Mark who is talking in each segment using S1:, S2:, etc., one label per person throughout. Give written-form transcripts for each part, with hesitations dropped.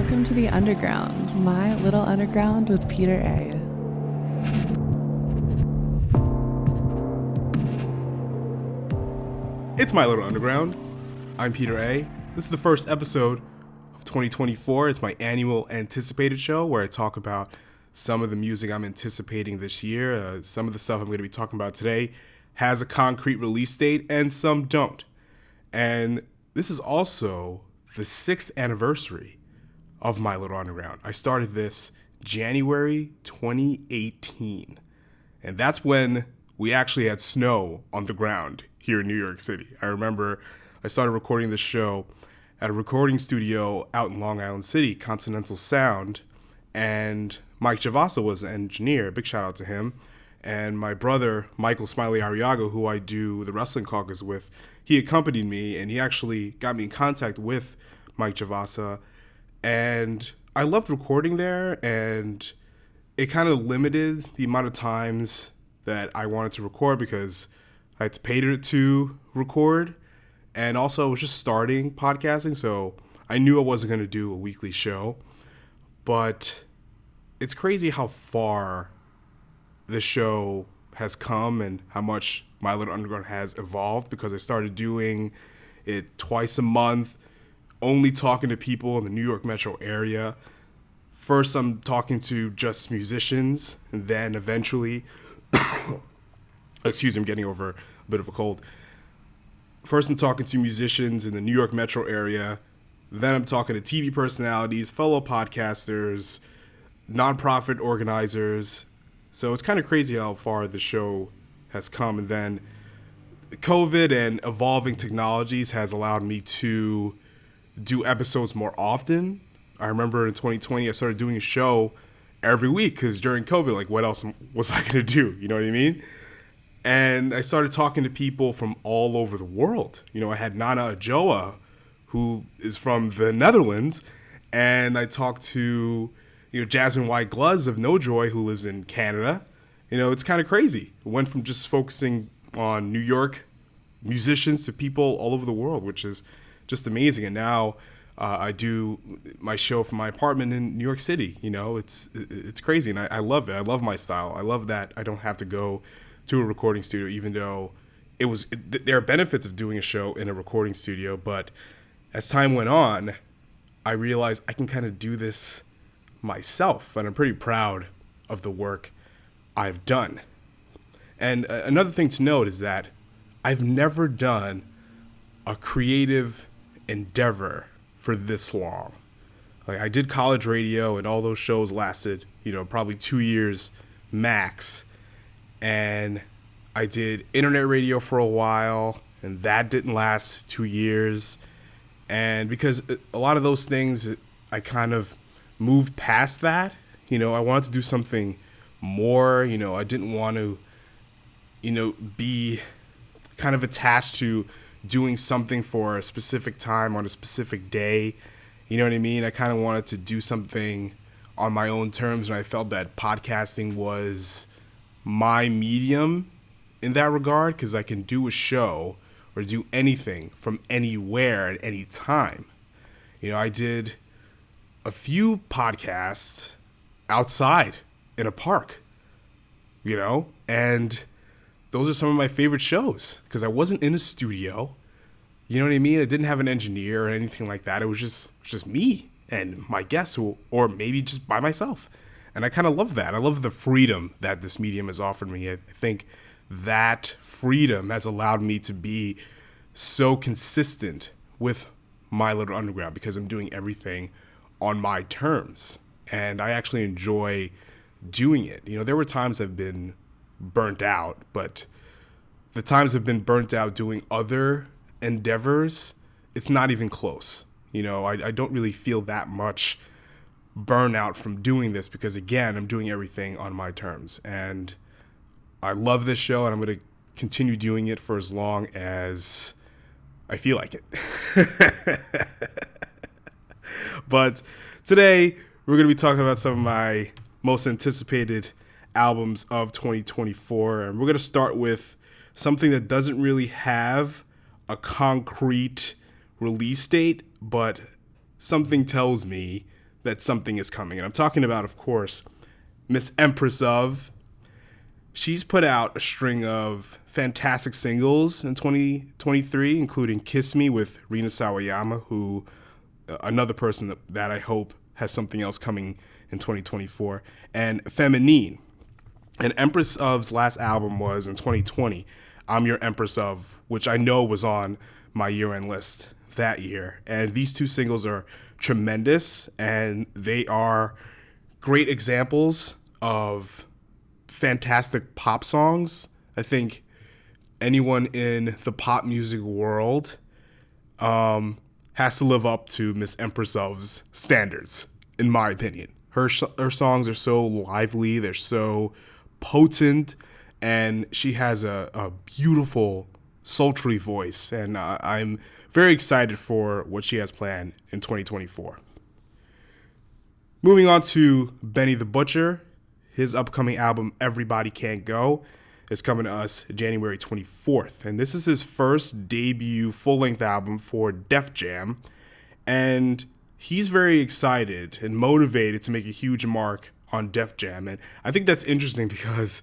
S1: Welcome to the Underground, my little underground with Peter A.
S2: It's My Little Underground. I'm Peter A. This is the first episode of 2024. It's my annual anticipated show where I talk about some of the music I'm anticipating this year. Some of the stuff I'm going to be talking about today has a concrete release date and some don't. And this is also the 6th anniversary of My Little Underground. I started this January 2018. And that's when we actually had snow on the ground here in New York City. I remember I started recording this show at a recording studio out in Long Island City, Continental Sound, and Mike Javasa was an engineer. Big shout out to him. And my brother, Michael Smiley Arriaga, who I do the Wrestling Caucus with, he accompanied me, and he actually got me in contact with Mike Javasa. And I loved recording there, and it kind of limited the amount of times that I wanted to record because I had to pay to record. And also, I was just starting podcasting, so I knew I wasn't going to do a weekly show. But it's crazy how far the show has come and how much My Little Underground has evolved, because I started doing it twice a month, only talking to people in the New York metro area. First, I'm talking to just musicians, and then eventually, excuse me, I'm getting over a bit of a cold. First, I'm talking to musicians in the New York metro area. Then I'm talking to TV personalities, fellow podcasters, nonprofit organizers. So it's kind of crazy how far the show has come. And then COVID and evolving technologies has allowed me to do episodes more often. I remember in 2020, I started doing a show every week because during COVID, like, what else was I going to do? You know what I mean? And I started talking to people from all over the world. You know, I had Nana Ajoa, who is from the Netherlands, and I talked to, Jasmine White Gluz of No Joy, who lives in Canada. It's kind of crazy. It went from just focusing on New York musicians to people all over the world, which is just amazing. And now I do my show from my apartment in New York City. It's crazy, and I love it. I love my style. I love that I don't have to go to a recording studio, even though there are benefits of doing a show in a recording studio. But as time went on, I realized I can kind of do this myself, and I'm pretty proud of the work I've done. And another thing to note is that I've never done a creative endeavor for this long. Like, I did college radio, and all those shows lasted, probably 2 years max. And I did internet radio for a while, and that didn't last 2 years. And because a lot of those things, I kind of moved past that. I wanted to do something more. I didn't want to, be kind of attached to doing something for a specific time on a specific day. You know what I mean? I kind of wanted to do something on my own terms, and I felt that podcasting was my medium in that regard, because I can do a show or do anything from anywhere at any time. I did a few podcasts outside in a park, and those are some of my favorite shows because I wasn't in a studio. You know what I mean? I didn't have an engineer or anything like that. It was just me and my guests, or maybe just by myself. And I kind of love that. I love the freedom that this medium has offered me. I think that freedom has allowed me to be so consistent with My Little Underground because I'm doing everything on my terms. And I actually enjoy doing it. There were times I've been burnt out, but the times I've been burnt out doing other endeavors, it's not even close. I don't really feel that much burnout from doing this because, again, I'm doing everything on my terms. And I love this show, and I'm going to continue doing it for as long as I feel like it. But today, we're going to be talking about some of my most anticipated albums of 2024. And we're going to start with something that doesn't really have a concrete release date, but something tells me that something is coming. And I'm talking about, of course, Miss Empress of. She's put out a string of fantastic singles in 2023, including Kiss Me with Rina Sawayama, who another person that I hope has something else coming in 2024, and Feminine. And Empress of's last album was in 2020, I'm Your Empress of, which I know was on my year-end list that year. And these two singles are tremendous, and they are great examples of fantastic pop songs. I think anyone in the pop music world has to live up to Miss Empress of's standards, in my opinion. Her songs are so lively, they're so potent, and she has a beautiful, sultry voice, and I'm very excited for what she has planned in 2024. Moving on to Benny the Butcher. His upcoming album, Everybody Can't Go, is coming to us January 24th. And this is his first debut full-length album for Def Jam. And he's very excited and motivated to make a huge mark on Def Jam. And I think that's interesting because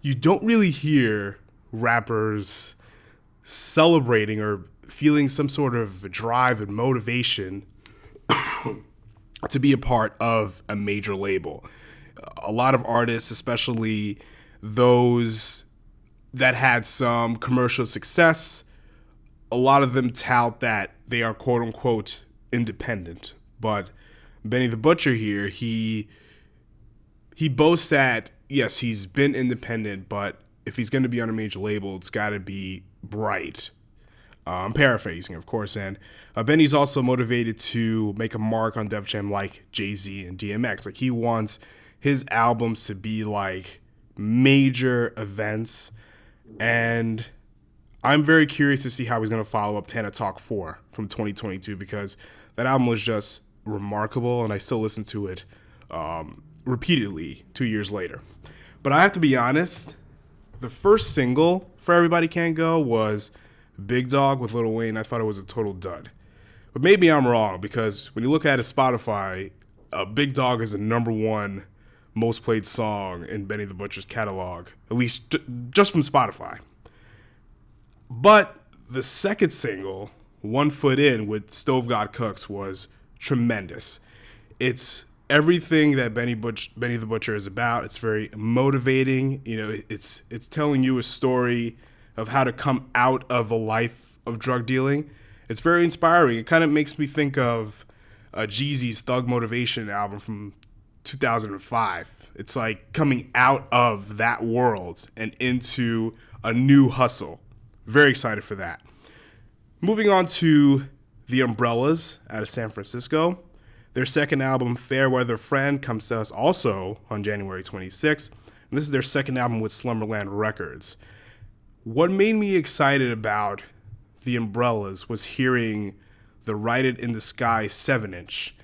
S2: you don't really hear rappers celebrating or feeling some sort of drive and motivation to be a part of a major label. A lot of artists, especially those that had some commercial success, a lot of them tout that they are quote unquote independent. But Benny the Butcher here, he boasts that, yes, he's been independent, but if he's going to be on a major label, it's got to be bright. I'm paraphrasing, of course, and Benny's also motivated to make a mark on Def Jam like Jay-Z and DMX. Like, he wants his albums to be like major events, and I'm very curious to see how he's going to follow up Tana Talk 4 from 2022, because that album was just remarkable, and I still listen to it repeatedly 2 years later. But I have to be honest, the first single for Everybody Can't Go was Big Dog with Lil Wayne. I thought it was a total dud. But maybe I'm wrong, because when you look at his Spotify, Big Dog is the number one most played song in Benny the Butcher's catalog, at least just from Spotify. But the second single, One Foot In with Stove God Cooks, was tremendous. It's everything that Benny the Butcher is about. It's very motivating. You know, it's telling you a story of how to come out of a life of drug dealing. It's very inspiring. It kind of makes me think of Jeezy's Thug Motivation album from 2005. It's like coming out of that world and into a new hustle. Very excited for that. Moving on to The Umbrellas out of San Francisco. Their second album, Fair Weather Friend, comes to us also on January 26th. And this is their second album with Slumberland Records. What made me excited about The Umbrellas was hearing the Write It in the Sky 7-inch.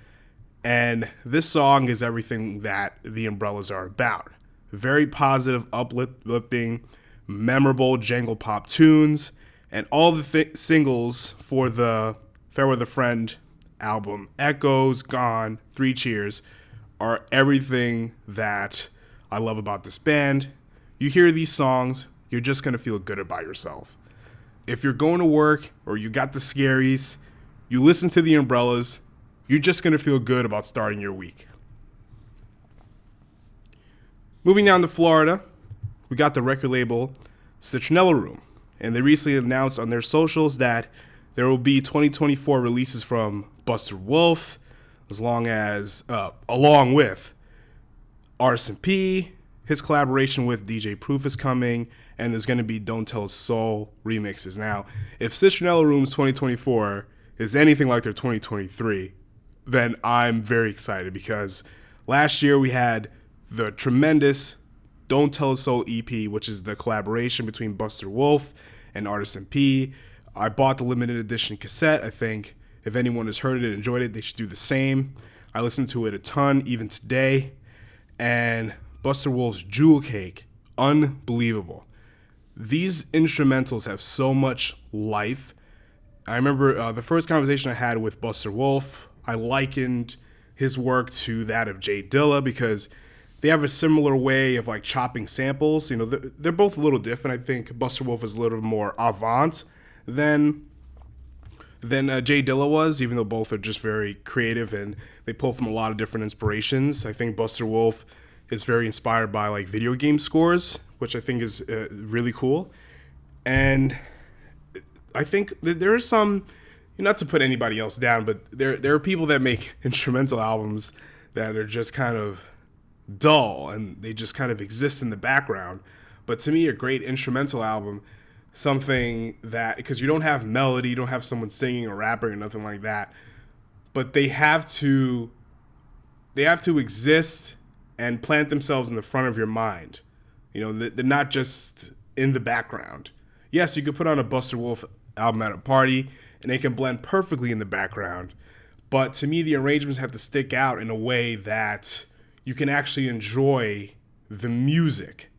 S2: And this song is everything that The Umbrellas are about. Very positive, uplifting, memorable jangle pop tunes, and all the singles for the Fair Weather Friend album, Echoes, Gone, Three Cheers, are everything that I love about this band. You hear these songs, you're just going to feel good about yourself. If you're going to work or you got the scaries, you listen to The Umbrellas, you're just going to feel good about starting your week. Moving down to Florida, we got the record label Citronella Room. And they recently announced on their socials that there will be 2024 releases from Buster Wolf, along with Artisan P. His collaboration with DJ Proof is coming, and there's going to be Don't Tell a Soul remixes. Now, if Citronella Room's 2024 is anything like their 2023, then I'm very excited, because last year we had the tremendous Don't Tell a Soul EP, which is the collaboration between Buster Wolf and Artisan P. I bought the limited edition cassette. I think if anyone has heard it and enjoyed it, they should do the same. I listened to it a ton, even today. And Buster Wolf's Jewel Cake, unbelievable. These instrumentals have so much life. I remember the first conversation I had with Buster Wolf, I likened his work to that of Jay Dilla because they have a similar way of like chopping samples. You know, they're both a little different. I think Busta Wolf is a little more avant than Jay Dilla was, even though both are just very creative and they pull from a lot of different inspirations. I think Busta Wolf is very inspired by like video game scores, which I think is really cool. And I think that there is some, not to put anybody else down, but there are people that make instrumental albums that are just kind of dull and they just kind of exist in the background. But to me, a great instrumental album, something that, because you don't have melody, you don't have someone singing or rapping or nothing like that, but they have to exist and plant themselves in the front of your mind. You know, they're not just in the background. Yes, you could put on a Busta Wolf album at a party and they can blend perfectly in the background. But to me, the arrangements have to stick out in a way that you can actually enjoy the music.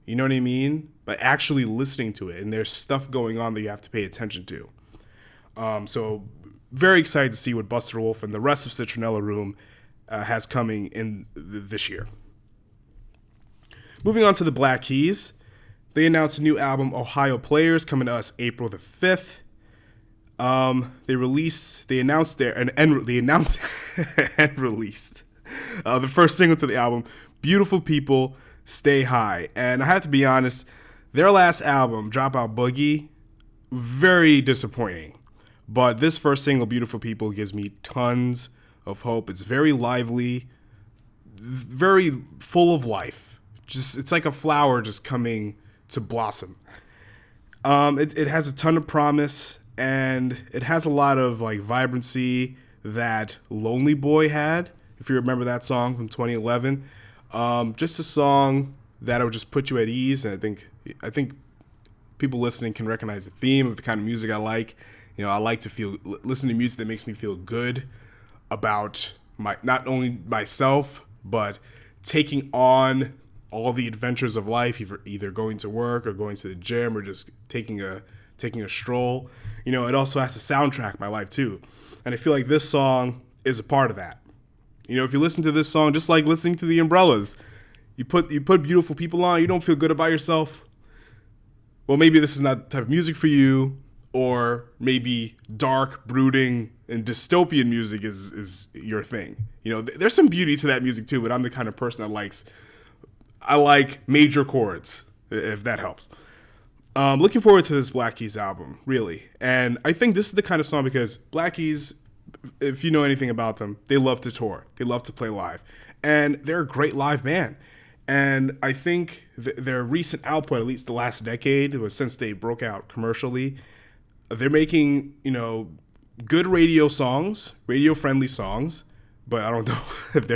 S2: You know what I mean? By actually listening to it. And there's stuff going on that you have to pay attention to. So very excited to see what Busta Wolf and the rest of Citronella Room has coming in this year. Moving on to the Black Keys. They announced a new album, Ohio Players, coming to us April the 5th. They announced and released the first single to the album, Beautiful People, Stay High. And I have to be honest, their last album, Dropout Boogie, very disappointing. But this first single, Beautiful People, gives me tons of hope. It's very lively, very full of life. It's like a flower just coming to blossom. It has a ton of promise, and it has a lot of like vibrancy that Lonely Boy had, if you remember that song from 2011. Just a song that would just put you at ease, and I think people listening can recognize the theme of the kind of music I like. You know, I like to listen to music that makes me feel good about not only myself, but taking on all the adventures of life, either going to work or going to the gym or just taking a stroll. You know, it also has to soundtrack my life too. And I feel like this song is a part of that. You know, if you listen to this song, just like listening to the Umbrellas, you put Beautiful People on, you don't feel good about yourself. Well, maybe this is not the type of music for you, or maybe dark, brooding, and dystopian music is your thing. You know, there's some beauty to that music too, but I'm the kind of person that I like major chords, if that helps. Looking forward to this Black Keys album, really. And I think this is the kind of song, because Black Keys, if you know anything about them, they love to tour. They love to play live. And they're a great live band. And I think their recent output, at least the last decade, was since they broke out commercially, they're making, you know, good radio songs, radio-friendly songs, but I don't know if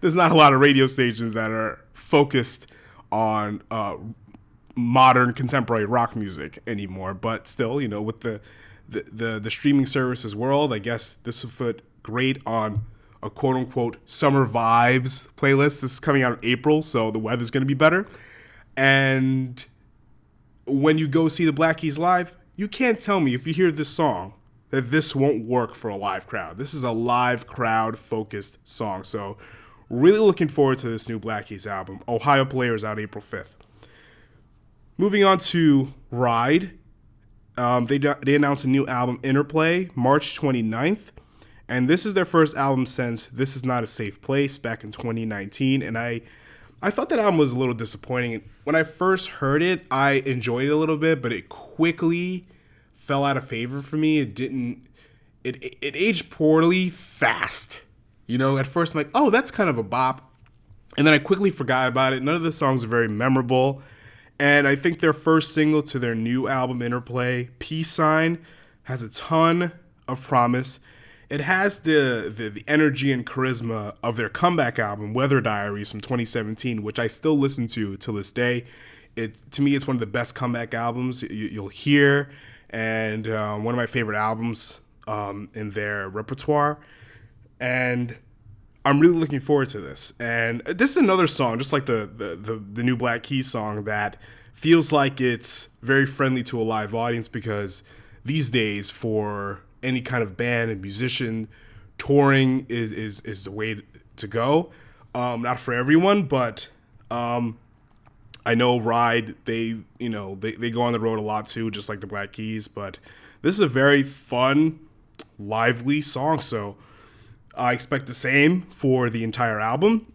S2: there's not a lot of radio stations that are focused on modern contemporary rock music anymore. But still, you know, with the streaming services world, I guess this will fit great on a quote-unquote summer vibes playlist. This is coming out in April, so the weather's going to be better. And when you go see the Black Keys live, you can't tell me, if you hear this song, that this won't work for a live crowd. This is a live crowd-focused song. So really looking forward to this new Black Keys album. Ohio Players out April 5th. Moving on to Ride. They announced a new album, Interplay, March 29th. And this is their first album since This Is Not a Safe Place back in 2019. And I thought that album was a little disappointing. When I first heard it, I enjoyed it a little bit, but it quickly fell out of favor for me. It aged poorly fast. You know, at first I'm like, oh, that's kind of a bop. And then I quickly forgot about it. None of the songs are very memorable. And I think their first single to their new album, Interplay, Peace Sign, has a ton of promise. It has the energy and charisma of their comeback album, Weather Diaries from 2017, which I still listen to this day. To me, it's one of the best comeback albums you'll hear, and one of my favorite albums in their repertoire. And I'm really looking forward to this. And this is another song, just like the new Black Keys song, that feels like it's very friendly to a live audience, because these days, for any kind of band and musician touring is the way to go. Not for everyone, but I know Ride, they go on the road a lot too, just like the Black Keys. But this is a very fun, lively song, so I expect the same for the entire album.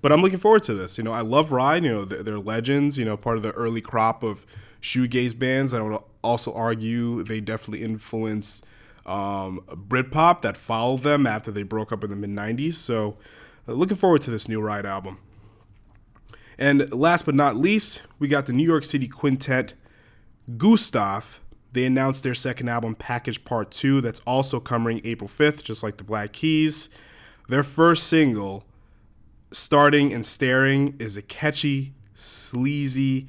S2: But I'm looking forward to this. I love Ride. They're legends. Part of the early crop of shoegaze bands. I would also argue they definitely influenced Britpop that followed them after they broke up in the mid-90s. So looking forward to this new Ride album. And last but not least, we got the New York City quintet Gustav. They announced their second album, Package Part 2, that's also coming April 5th, just like the Black Keys. Their first single, Starting and Staring, is a catchy, sleazy,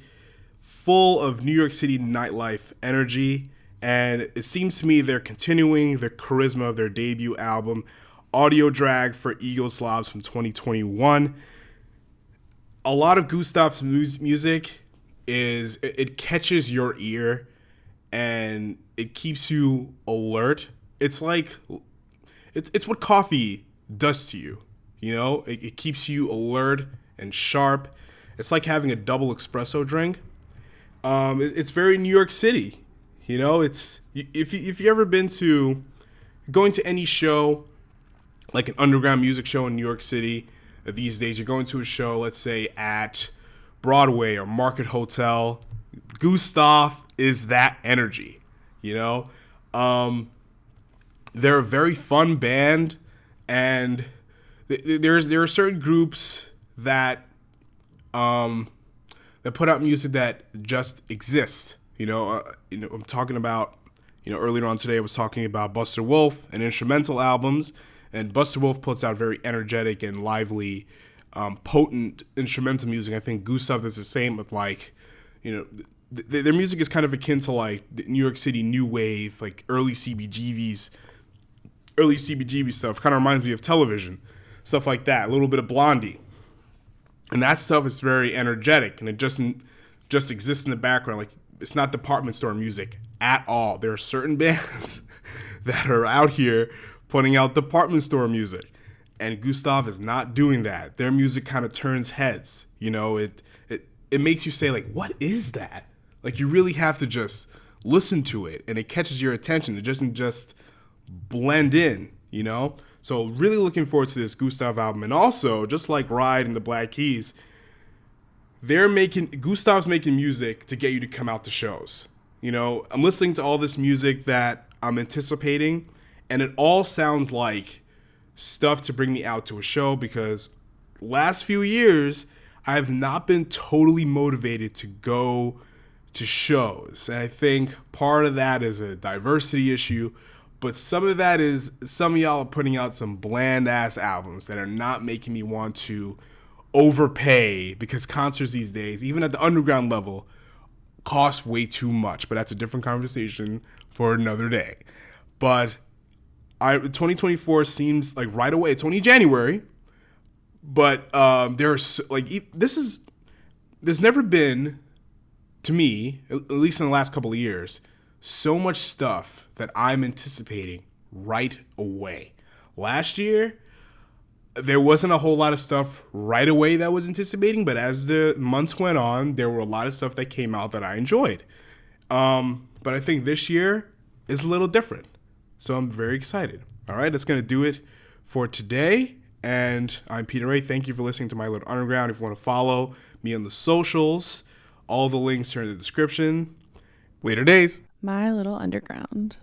S2: full of New York City nightlife energy, and it seems to me they're continuing the charisma of their debut album, Audio Drag for Ego Slobs from 2021. A lot of Gustav's music it catches your ear and it keeps you alert. It's like it's what coffee does to you. It keeps you alert and sharp. It's like having a double espresso drink. It's very New York City. It's if you ever been to going to any show, like an underground music show in New York City these days, you're going to a show, let's say at Broadway or Market Hotel. Gustav is that energy. They're a very fun band, and there are certain groups that put out music that just exists. I'm talking about, earlier on today I was talking about Buster Wolf and instrumental albums, and Buster Wolf puts out very energetic and lively, potent instrumental music. I think Gustav does the same with their music is kind of akin to like the New York City new wave, like early CBGB stuff. Kind of reminds me of Television. Stuff like that, a little bit of Blondie. And that stuff is very energetic, and it just exists in the background. Like, it's not department store music at all. There are certain bands that are out here putting out department store music, and Gustav is not doing that. Their music kind of turns heads. It makes you say, like, what is that? Like, you really have to just listen to it, and it catches your attention. It doesn't just blend in, So really looking forward to this Gustav album. And also, just like Ride and the Black Keys, Gustav's making music to get you to come out to shows. I'm listening to all this music that I'm anticipating, and it all sounds like stuff to bring me out to a show, because last few years, I have not been totally motivated to go to shows. And I think part of that is a diversity issue, but some of that is some of y'all are putting out some bland ass albums that are not making me want to overpay, because concerts these days, even at the underground level, cost way too much. But that's a different conversation for another day. But 2024 seems like right away. It's only January, but there's never been, to me, at least in the last couple of years, so much stuff that I'm anticipating right away. Last year, there wasn't a whole lot of stuff right away that I was anticipating, but as the months went on, there were a lot of stuff that came out that I enjoyed. But I think this year is a little different, so I'm very excited. All right, that's going to do it for today, and I'm Peter Ray. Thank you for listening to My Little Underground. If you want to follow me on the socials, all the links are in the description. Later days.
S1: My Little Underground.